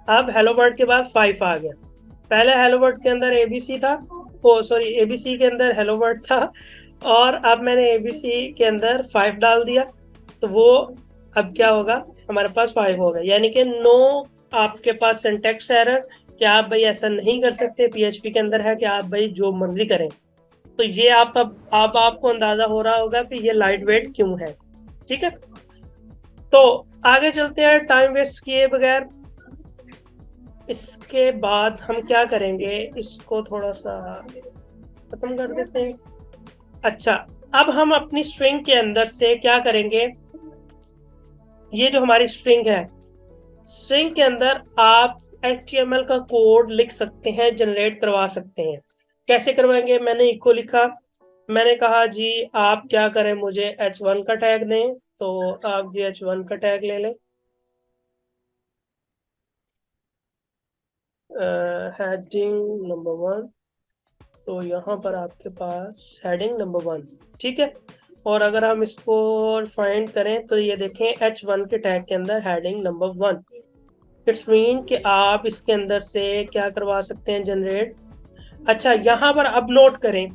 अब हेलो वर्ड के बाद 5 आ गया। पहले हेलो वर्ड के अंदर एबीसी था, ओ सॉरी एबीसी के अंदर हेलो वर्ड था, और अब मैंने एबीसी के अंदर 5 डाल दिया। तो वो अब क्या होगा, हमारे पास 5 होगा, यानी कि नो आपके पास सिंटैक्स एरर कि आप भाई ऐसा नहीं कर सकते। पीएचपी के अंदर है कि आप भाई जो मर्जी करें। तो ये आप अब आपको अंदाजा हो रहा होगा कि ये लाइट वेट क्यों है। ठीक है, तो आगे चलते हैं टाइम वेस्ट किए बगैर। इसके बाद हम क्या करेंगे, इसको थोड़ा सा खत्म कर देते हैं। अच्छा, अब हम अपनी स्ट्रिंग के अंदर से क्या करेंगे, ये जो हमारी स्ट्रिंग है, स्ट्रिंग के अंदर आप HTML का कोड लिख सकते हैं, जनरेट करवा सकते हैं। कैसे करवाएंगे, मैंने इको लिखा, मैंने कहा जी आप क्या करें, मुझे H1 का टैग दें, तो आप जी H1 का टैग ले लें। हेडिंग नंबर 1, तो यहाँ पर आपके पास हेडिंग नंबर 1। ठीक है, और अगर हम इसको फाइंड करें तो ये देखें H1 के टैग के अंदर हेडिंग नंबर 1। इट्स मीन कि आप इसके अंदर से क्या करवा सकते हैं, जनरेट। अच्छा, यहाँ पर अब नोट करें,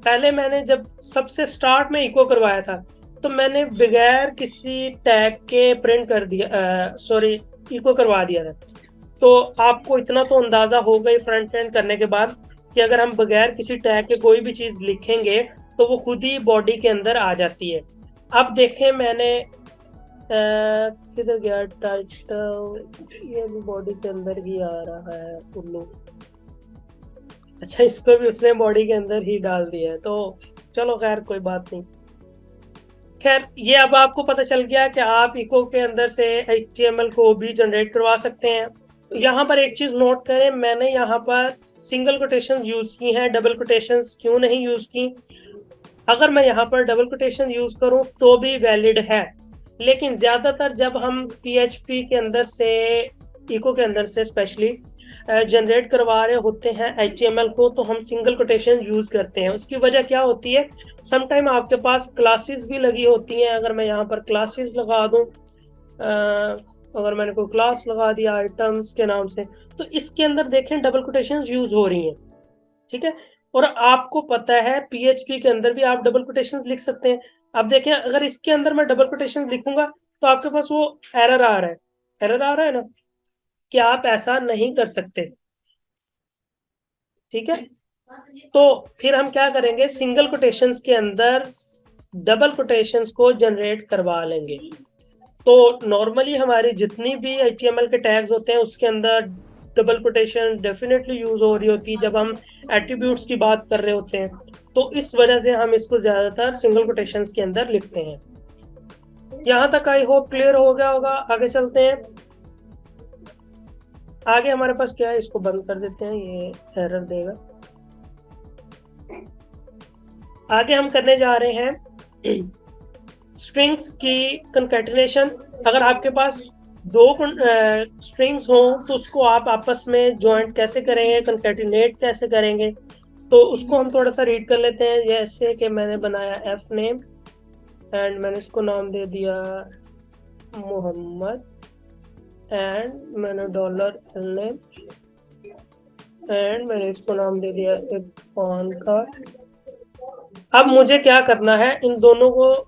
पहले मैंने जब सबसे स्टार्ट में इको करवाया था तो मैंने बगैर किसी टैग के प्रिंट कर दिया, सॉरी इको करवा दिया था। तो आपको इतना तो अंदाजा हो गई फ्रंट एंड करने के बाद कि अगर हम बगैर किसी टैग के कोई भी चीज लिखेंगे तो वो खुद ही बॉडी के अंदर आ जाती है। अब देखें मैंने किधर गया टाइटल, ये भी बॉडी के अंदर ही आ रहा है उल्लू। अच्छा, इसको भी उसने बॉडी के अंदर ही डाल दिया है, तो चलो खैर कोई बात नहीं। खैर, ये अब आपको पता चल गया कि आप इको के अंदर से HTML को भी जनरेट करवा सकते हैं। यहाँ पर एक चीज नोट करें, मैंने यहाँ पर सिंगल कोटेशन यूज की हैं, डबल कोटेशन क्यों नहीं यूज की। अगर मैं यहाँ पर डबल कोटेशन यूज करूँ तो भी वैलिड है, लेकिन ज्यादातर जब हम PHP के अंदर से, इको के अंदर से स्पेशली जनरेट करवा रहे होते हैं HTML को, तो हम सिंगल कोटेशन यूज करते हैं। उसकी वजह क्या होती है, समटाइम आपके पास क्लासेस भी लगी होती हैं। अगर मैं यहाँ पर क्लासेस लगा दूं, अगर मैंने कोई क्लास लगा दिया आइटम्स के नाम से, तो इसके अंदर देखें डबल कोटेशन यूज हो रही हैं। ठीक है, और आपको पता है PHP के अंदर भी आप डबल कोटेशन लिख सकते हैं। अब देखें, अगर इसके अंदर मैं डबल कोटेशन लिखूंगा तो आपके पास वो एरर आ रहा है, एरर आ रहा है ना, कि आप ऐसा नहीं कर सकते। ठीक है, तो फिर हम क्या करेंगे, सिंगल कोटेशंस के अंदर डबल कोटेशंस को जनरेट करवा लेंगे। तो नॉर्मली हमारी जितनी भी HTML के टैग्स होते हैं उसके अंदर डबल कोटेशन डेफिनेटली यूज हो रही होती है जब हम एट्रीब्यूट्स की बात कर रहे होते हैं। तो इस वजह से हम इसको ज्यादातर सिंगल कोटेशंस के अंदर लिखते हैं। यहाँ तक आई होप क्लियर हो गया होगा। आगे चलते हैं। आगे हमारे पास क्या है, इसको बंद कर देते हैं, ये एरर देगा। आगे हम करने जा रहे हैं स्ट्रिंग्स की कंकैटिनेशन। अगर आपके पास दो स्ट्रिंग्स हो तो उसको आप आपस में ज्वाइंट कैसे करेंगे, कंकैटिनेट कैसे करेंगे, तो उसको हम थोड़ा सा रीड कर लेते हैं। जैसे कि मैंने बनाया एफ नेम एंड मैंने इसको नाम दे दिया मोहम्मद, एंड मैंने डॉलर एल नेम एंड मैंने इसको नाम दे दिया इरफान का। अब मुझे क्या करना है, इन दोनों को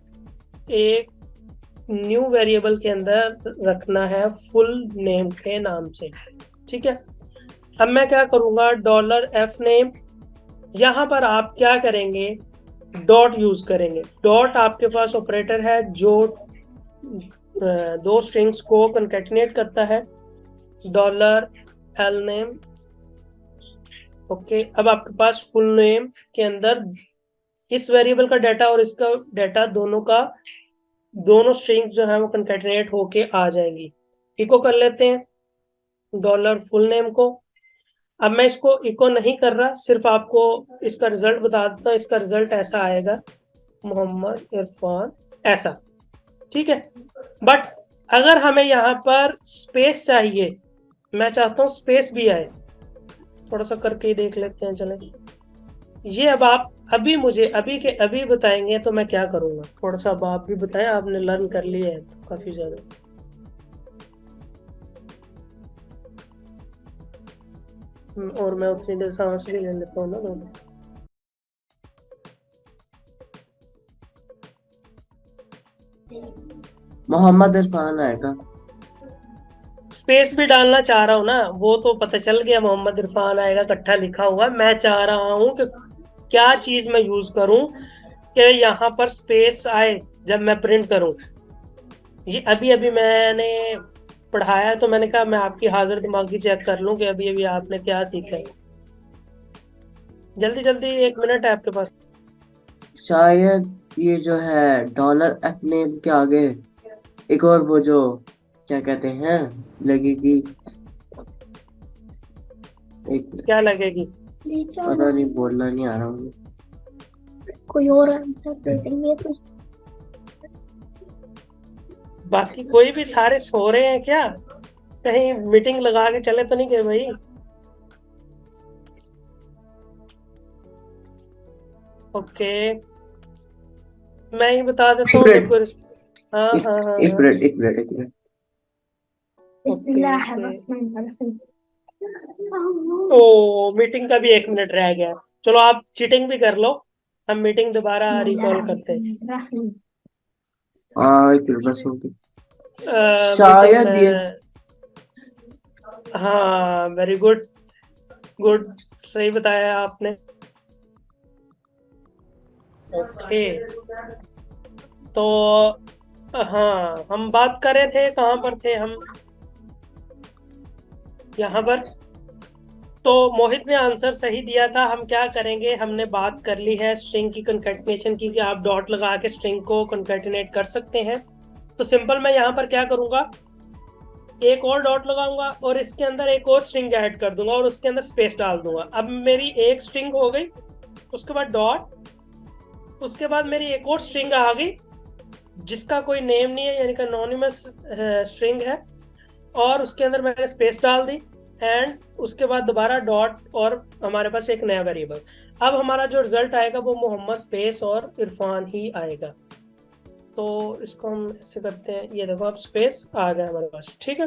एक न्यू वेरिएबल के अंदर रखना है फुल नेम के नाम से। ठीक है, अब मैं क्या करूंगा, डॉलर एफ नेम, यहां पर आप क्या करेंगे, डॉट यूज करेंगे। डॉट आपके पास ऑपरेटर है जो दो स्ट्रिंग्स को कंकैटिनेट करता है, डॉलर एल नेम। ओके, अब आपके पास फुल नेम के अंदर इस वेरिएबल का डाटा और इसका डाटा दोनों स्ट्रिंग्स जो है वो कंकैटिनेट होके आ जाएंगी। इको कर लेते हैं डॉलर फुल नेम को। अब मैं इसको इको नहीं कर रहा, सिर्फ आपको इसका रिजल्ट बता देता हूँ। इसका रिजल्ट ऐसा आएगा, मोहम्मद इरफान, ऐसा। ठीक है, बट अगर हमें यहाँ पर स्पेस चाहिए, मैं चाहता हूँ स्पेस भी आए, थोड़ा सा करके ही देख लेते हैं। चले, ये अब आप अभी मुझे अभी के अभी बताएंगे तो मैं क्या करूंगा। थोड़ा सा अब आप भी बताएं, आपने लर्न कर लिया है तो काफी ज्यादा। और मैं उतनी देर सांस भी ले लेता हूँ ना दोनों। मोहम्मद इरफान आएगा। स्पेस भी डालना चाह रहा हूँ ना, वो तो पता चल गया मोहम्मद इरफान आएगा इकट्ठा लिखा हुआ। मैं चाह रहा हूँ कि क्या चीज मैं यूज करूँ कि यहाँ पर स्पेस आए जब मैं प्रिंट करूँ। ये अभी अभी मैंने पढ़ाया है तो मैंने कहा मैं आपकी हाजिर दिमागी चेक कर लूँ कि अभी अभी आपने क्या सीखा है। जल्दी जल्दी, 1 मिनट है आपके पास। शायद ये जो है डॉलर अपने के आगे एक और वो जो क्या कहते हैं लगेगी, एक क्या लगेगी? पता नहीं, बोलना नहीं आ रहा मुझे। कोई और आंसर दे देंगे तो। बाकी कोई भी सारे सो रहे हैं क्या? कहीं मीटिंग लगा के चले तो नहीं गए भाई? ओके, मैं ही बता देता हूँ जब कोई। हाँ हाँ हाँ एक हाँ, मिनट एक मिनट एक मिनट। ओ मीटिंग का भी 1 मिनट रह गया। चलो आप चीटिंग भी कर लो, हम मीटिंग दोबारा रिकॉल करते हैं। हाँ एक मिनट बस हो गया मीटिंग शायद ये। हाँ, वेरी गुड, गुड, सही बताया आपने। ओके, तो हाँ, हम बात कर रहे थे, कहाँ पर थे हम? यहाँ पर। तो मोहित ने आंसर सही दिया था। हम क्या करेंगे, हमने बात कर ली है स्ट्रिंग की कंकैटिनेशन की कि आप डॉट लगा के स्ट्रिंग को कंकैटिनेट कर सकते हैं। तो सिंपल मैं यहाँ पर क्या करूंगा, एक और डॉट लगाऊंगा और इसके अंदर एक और स्ट्रिंग ऐड कर दूंगा और उसके अंदर स्पेस डाल दूंगा। अब मेरी एक स्ट्रिंग हो गई, उसके बाद डॉट, उसके बाद मेरी एक और स्ट्रिंग आ गई जिसका कोई नेम नहीं है, यानी कि अनोनिमस स्ट्रिंग है, और उसके अंदर मैंने स्पेस डाल दी एंड उसके बाद दोबारा डॉट और हमारे पास एक नया वेरिएबल। अब हमारा जो रिजल्ट आएगा वो मोहम्मद स्पेस और इरफान ही आएगा। तो इसको हम ऐसे करते हैं, ये देखो अब स्पेस आ गया हमारे पास। ठीक है,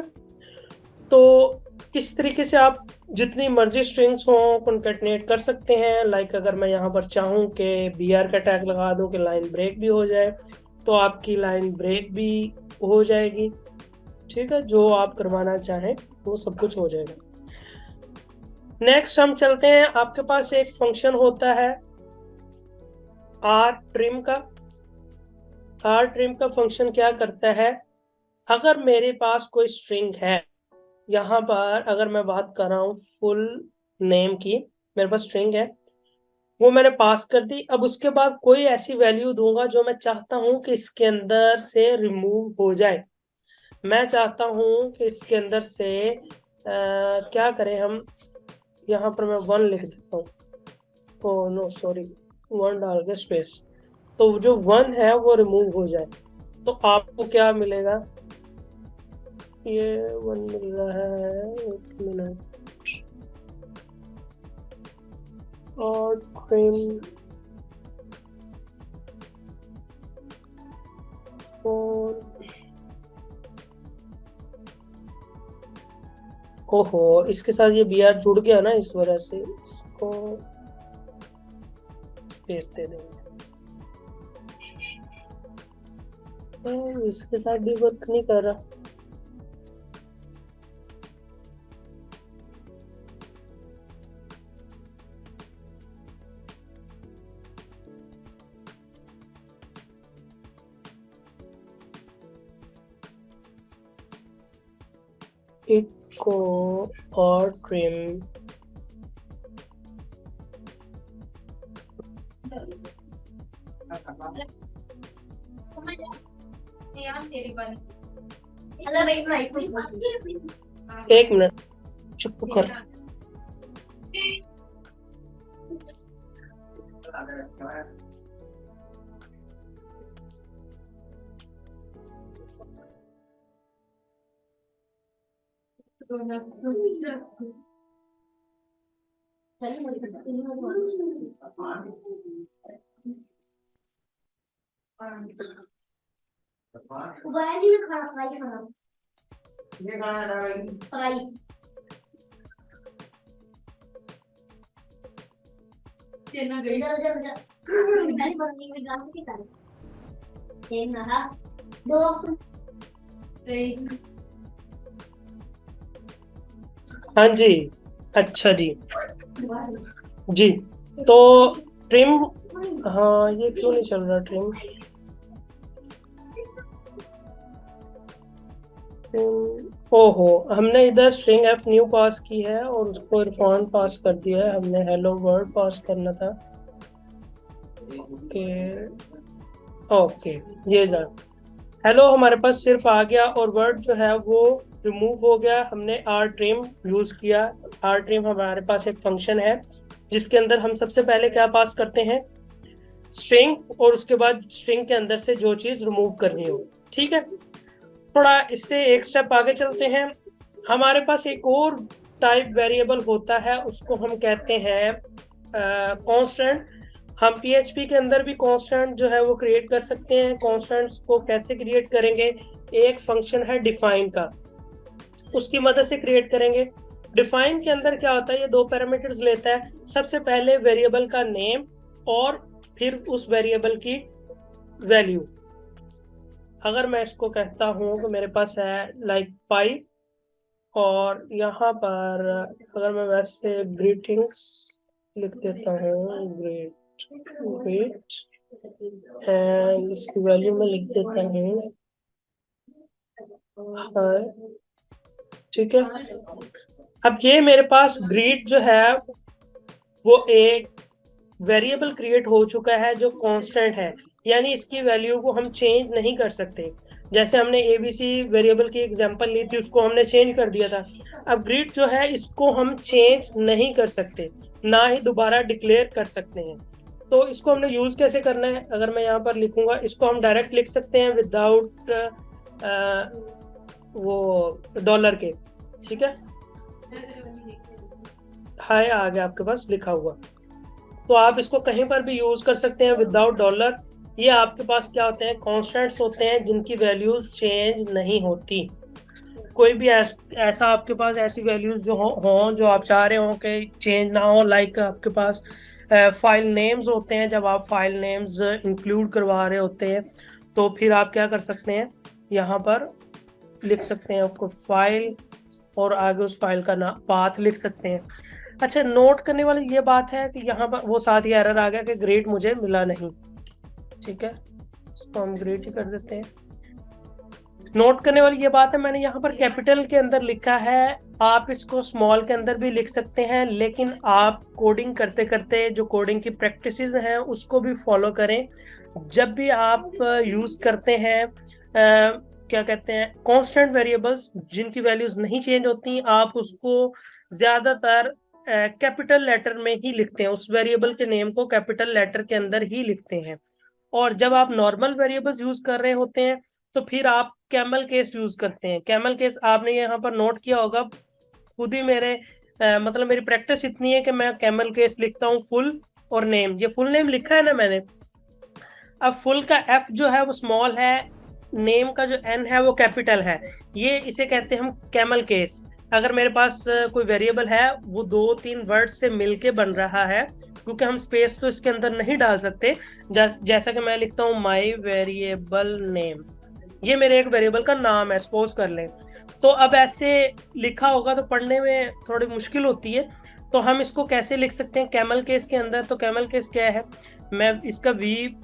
तो इस तरीके से आप जितनी मर्जी स्ट्रिंग्स हो कॉन्केटनेट कर सकते हैं। लाइक अगर मैं यहाँ पर चाहूँ कि BR का टैग लगा दूँ कि लाइन ब्रेक भी हो जाए तो आपकी लाइन ब्रेक भी हो जाएगी। ठीक है, जो आप करवाना चाहें वो सब कुछ हो जाएगा। नेक्स्ट हम चलते हैं, आपके पास एक फंक्शन होता है rtrim का। rtrim का फंक्शन क्या करता है, अगर मेरे पास कोई स्ट्रिंग है, यहाँ पर अगर मैं बात कर रहा हूँ फुल नेम की, मेरे पास स्ट्रिंग है, वो मैंने पास कर दी। अब उसके बाद कोई ऐसी वैल्यू दूंगा जो मैं चाहता हूँ कि इसके अंदर से रिमूव हो जाए। मैं चाहता हूँ कि इसके अंदर से क्या करें हम, यहाँ पर मैं 1 लिख देता हूँ, ओ नो सॉरी, 1 डाल के स्पेस, तो जो 1 है वो रिमूव हो जाए। तो आपको क्या मिलेगा, ये 1 मिल रहा है, 1 मिनट, और ट्रिम और ओहो, इसके साथ ये br जुड़ गया ना, इस वजह से इसको स्पेस दे देंगे। इसके साथ भी वर्क नहीं कर रहा। इको और ट्रिम एक मिनट चुप कर। हाँ जी, अच्छा जी जी। तो ट्रिम, हाँ ये क्यों नहीं चल रहा ट्रिम, ओहो, हमने इधर स्ट्रिंग एफ न्यू पास की है और उसको इरफान पास कर दिया है, हमने हेलो वर्ल्ड पास करना था। ओके ओके, ये जा हेलो हमारे पास सिर्फ आ गया, और वर्ड जो है वो रिमूव हो गया। हमने rtrim यूज किया। rtrim हमारे पास एक फंक्शन है जिसके अंदर हम सबसे पहले क्या पास करते हैं, स्ट्रिंग, और उसके बाद स्ट्रिंग के अंदर से जो चीज रिमूव करनी हो। ठीक है, थोड़ा इससे एक स्टेप आगे चलते हैं। हमारे पास एक और टाइप वेरिएबल होता है, उसको हम कहते हैं कांस्टेंट। हम PHP के अंदर भी कांस्टेंट जो है वो क्रिएट कर सकते हैं। कांस्टेंट्स को कैसे क्रिएट करेंगे, एक फंक्शन है डिफाइन का, उसकी मदद से क्रिएट करेंगे। डिफाइन के अंदर क्या होता है, ये 2 पैरामीटर्स लेता है। सबसे पहले वेरिएबल का नेम और फिर उस वेरिएबल की वैल्यू। अगर मैं इसको कहता हूँ कि मेरे पास है लाइक पाई, और यहाँ पर अगर मैं वैसे ग्रीटिंग्स लिख देता हूँ, ग्रेट ग्रेट, एंड इसकी वैल्यू में लिख देता हूँ हाय, ठीक है। अब ये मेरे पास ग्रीट जो है वो एक वेरिएबल क्रिएट हो चुका है जो कांस्टेंट है, यानी इसकी वैल्यू को हम चेंज नहीं कर सकते। जैसे हमने ABC वेरिएबल की एग्जांपल ली थी, उसको हमने चेंज कर दिया था। अब ग्रीट जो है इसको हम चेंज नहीं कर सकते, ना ही दोबारा डिक्लेयर कर सकते हैं। तो इसको हमने यूज कैसे करना है, अगर मैं यहाँ पर लिखूंगा, इसको हम डायरेक्ट लिख सकते हैं विदाउट वो डॉलर के। ठीक है, हाय आ गया आपके पास लिखा हुआ, तो आप इसको कहीं पर भी यूज कर सकते हैं विदाउट डॉलर। ये आपके पास क्या होते हैं, कॉन्स्टेंट्स होते हैं जिनकी वैल्यूज चेंज नहीं होती। कोई भी ऐसा आपके पास ऐसी वैल्यूज जो हो जो आप चाह रहे हो कि चेंज ना हो, लाइक आपके पास फाइल नेम्स होते हैं, जब आप फाइल नेम्स इंक्लूड करवा रहे होते हैं तो फिर आप क्या कर सकते हैं, यहाँ पर लिख सकते हैं आपको फाइल और आगे उस फाइल का नाम पाथ लिख सकते हैं। अच्छा, नोट करने वाली ये बात है कि यहाँ पर वो साथ ही एरर आ गया कि ग्रेड मुझे मिला नहीं। ठीक है, इसको हम ग्रेड ही कर देते हैं। नोट करने वाली ये बात है, मैंने यहाँ पर कैपिटल के अंदर लिखा है, आप इसको स्मॉल के अंदर भी लिख सकते हैं, लेकिन आप कोडिंग करते करते जो कोडिंग की प्रैक्टिसेस हैं उसको भी फॉलो करें। जब भी आप यूज करते हैं क्या कहते हैं कांस्टेंट वेरिएबल्स जिनकी वैल्यूज नहीं चेंज होती, आप उसको ज्यादातर कैपिटल लेटर में ही लिखते हैं, उस वेरिएबल के नेम को कैपिटल लेटर के अंदर ही लिखते हैं। और जब आप नॉर्मल वेरिएबल्स यूज कर रहे होते हैं तो फिर आप कैमल केस यूज करते हैं। कैमल केस आपने यहाँ पर नोट किया होगा, खुद ही मेरे मतलब मेरी प्रैक्टिस इतनी है कि मैं कैमल केस लिखता हूँ फुल और नेम। ये फुल नेम लिखा है ना मैंने, अब फुल का एफ जो है वो स्मॉल है, नेम का जो एन है वो कैपिटल है, ये इसे कहते हैं हम कैमल केस। अगर मेरे पास कोई वेरिएबल है वो 2-3 वर्ड से मिलके बन रहा है, क्योंकि हम स्पेस तो इसके अंदर नहीं डाल सकते, जैसा कि मैं लिखता हूँ माई वेरिएबल नेम, ये मेरे एक वेरिएबल का नाम है, सपोज कर लें। तो अब ऐसे लिखा होगा तो पढ़ने में थोड़ी मुश्किल होती है, तो हम इसको कैसे लिख सकते हैं कैमल केस के अंदर। तो कैमल केस क्या है, मैं इसका वी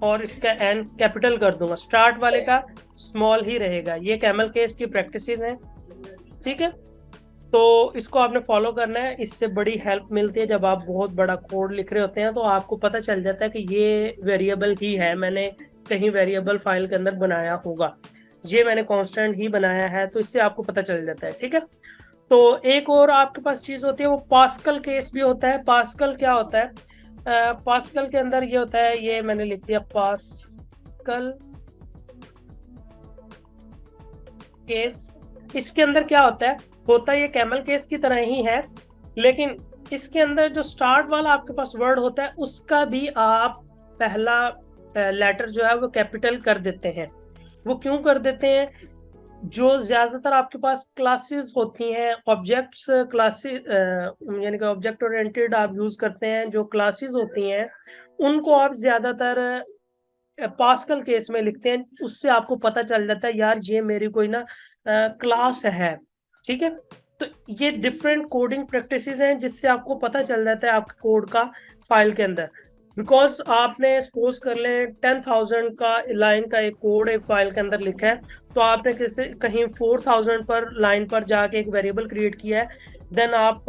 और इसका एन कैपिटल कर दूंगा, स्टार्ट वाले का स्मॉल ही रहेगा। ये कैमल केस की प्रैक्टिसेस हैं। ठीक है, तो इसको आपने फॉलो करना है, इससे बड़ी हेल्प मिलती है। जब आप बहुत बड़ा कोड लिख रहे होते हैं तो आपको पता चल जाता है कि ये वेरिएबल ही है, मैंने कहीं वेरिएबल फाइल के अंदर बनाया होगा, ये मैंने कांस्टेंट ही बनाया है, तो इससे आपको पता चल जाता है। ठीक है, तो एक और आपके पास चीज होती है वो पास्कल केस भी होता है। पास्कल क्या होता है, पास्कल के अंदर ये होता है, ये मैंने लिख दिया पास्कल केस। इसके अंदर क्या होता है ये कैमल केस की तरह ही है, लेकिन इसके अंदर जो स्टार्ट वाला आपके पास वर्ड होता है उसका भी आप पहला लेटर जो है वो कैपिटल कर देते हैं। वो क्यों कर देते हैं, जो ज्यादातर आपके पास क्लासेस होती हैं, ऑब्जेक्ट्स क्लासेस यानी कि ऑब्जेक्ट ओरिएंटेड आप यूज करते हैं, जो क्लासेस होती हैं उनको आप ज्यादातर पास्कल केस में लिखते हैं। उससे आपको पता चल जाता है यार ये मेरी कोई ना क्लास है। ठीक है, तो ये डिफरेंट कोडिंग प्रैक्टिसेस हैं जिससे आपको पता चल जाता है आपके कोड का फाइल के अंदर। बिकॉज आपने सपोज कर लें 10,000 का लाइन का एक कोड एक फाइल के अंदर लिखा है, तो आपने कहीं 4,000 पर लाइन पर जाके एक वेरिएबल क्रिएट किया है, देन आप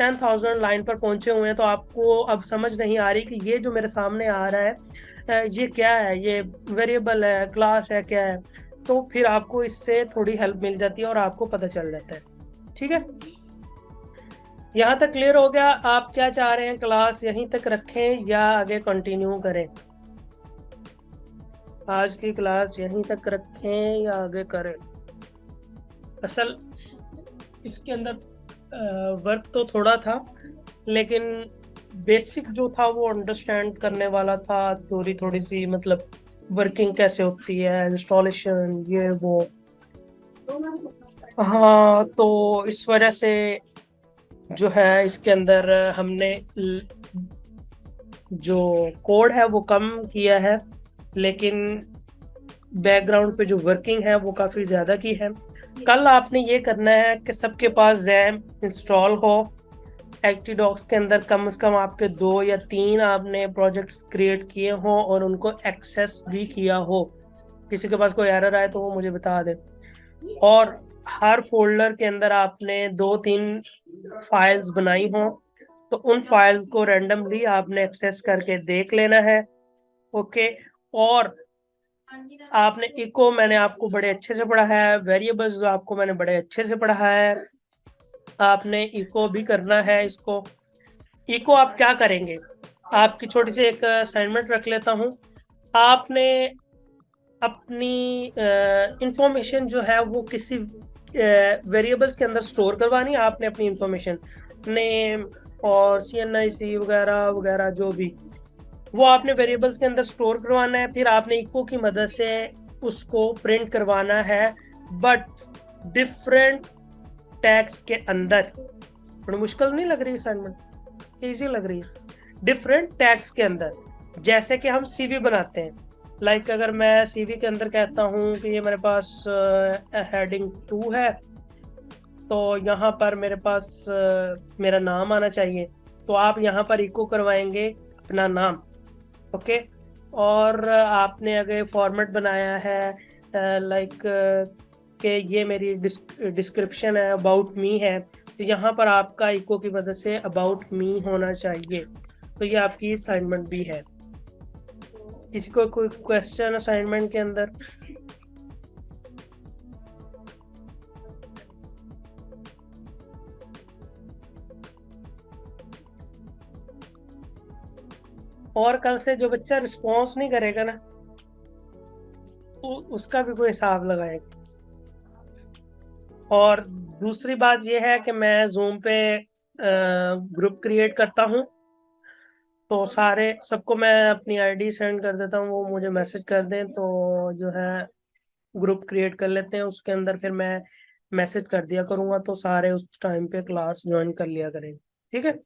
10,000 लाइन पर पहुंचे हुए हैं, तो आपको अब समझ नहीं आ रही कि ये जो मेरे सामने आ रहा है ये क्या है, ये वेरिएबल है, क्लास है, क्या है। तो फिर आपको इससे थोड़ी हेल्प मिल जाती है और आपको पता चल जाता है। ठीक है, यहाँ तक क्लियर हो गया। आप क्या चाह रहे हैं, क्लास यहीं तक रखें या आगे कंटिन्यू करें? आज की क्लास यहीं तक रखें या आगे करें? असल इसके अंदर वर्क तो थोड़ा था, लेकिन बेसिक जो था वो अंडरस्टैंड करने वाला था, थोड़ी थोड़ी सी मतलब वर्किंग कैसे होती है, इंस्टॉलेशन, ये वो। हाँ, तो इस वजह से जो है इसके अंदर हमने जो कोड है वो कम किया है, लेकिन बैकग्राउंड पे जो वर्किंग है वो काफ़ी ज़्यादा की है। कल आपने ये करना है कि सबके पास XAMPP इंस्टॉल हो, एक्टिडॉक्स के अंदर कम से कम आपके 2 या 3 आपने प्रोजेक्ट्स क्रिएट किए हों और उनको एक्सेस भी किया हो। किसी के पास कोई एरर आए तो वो मुझे बता दे। और हर फोल्डर के अंदर आपने 2-3 फाइल्स बनाई हों, तो उन फाइल्स को रैंडमली आपने एक्सेस करके देख लेना है। ओके, और आपने इको मैंने आपको बड़े अच्छे से पढ़ा है, वेरिएबल्स आपको मैंने बड़े अच्छे से पढ़ा है, आपने इको भी करना है। इसको इको आप क्या करेंगे, आपकी छोटी सी एक असाइनमेंट रख लेता हूँ। आपने अपनी इंफॉर्मेशन जो है वो किसी वेरिएबल्स के अंदर स्टोर करवानी है। आपने अपनी इंफॉर्मेशन नेम और CNIC वगैरह वगैरह जो भी, वो आपने वेरिएबल्स के अंदर स्टोर करवाना है। फिर आपने इको की मदद से उसको प्रिंट करवाना है, बट डिफरेंट टैग्स के अंदर। थोड़ी मुश्किल नहीं लग रही असाइनमेंट, इजी लग रही है? डिफरेंट टैग्स के अंदर, जैसे कि हम CV बनाते हैं। लाइक अगर मैं CV के अंदर कहता हूँ कि ये मेरे पास हेडिंग 2 है, तो यहाँ पर मेरे पास मेरा नाम आना चाहिए, तो आप यहाँ पर इको करवाएंगे अपना नाम। ओके, और आपने अगर फॉर्मेट बनाया है लाइक कि ये मेरी डिस्क्रिप्शन है, अबाउट मी है, तो यहाँ पर आपका इको की मदद से अबाउट मी होना चाहिए। तो ये आपकी असाइनमेंट भी है। किसी को कोई क्वेश्चन असाइनमेंट के अंदर? और कल से जो बच्चा रिस्पॉन्स नहीं करेगा ना, उसका भी कोई हिसाब लगाएगा। और दूसरी बात यह है कि मैं जूम पे ग्रुप क्रिएट करता हूँ, तो सारे सबको मैं अपनी आईडी सेंड कर देता हूँ, वो मुझे मैसेज कर दें तो जो है ग्रुप क्रिएट कर लेते हैं। उसके अंदर फिर मैं मैसेज कर दिया करूँगा, तो सारे उस टाइम पे क्लास ज्वाइन कर लिया करेंगे। ठीक है।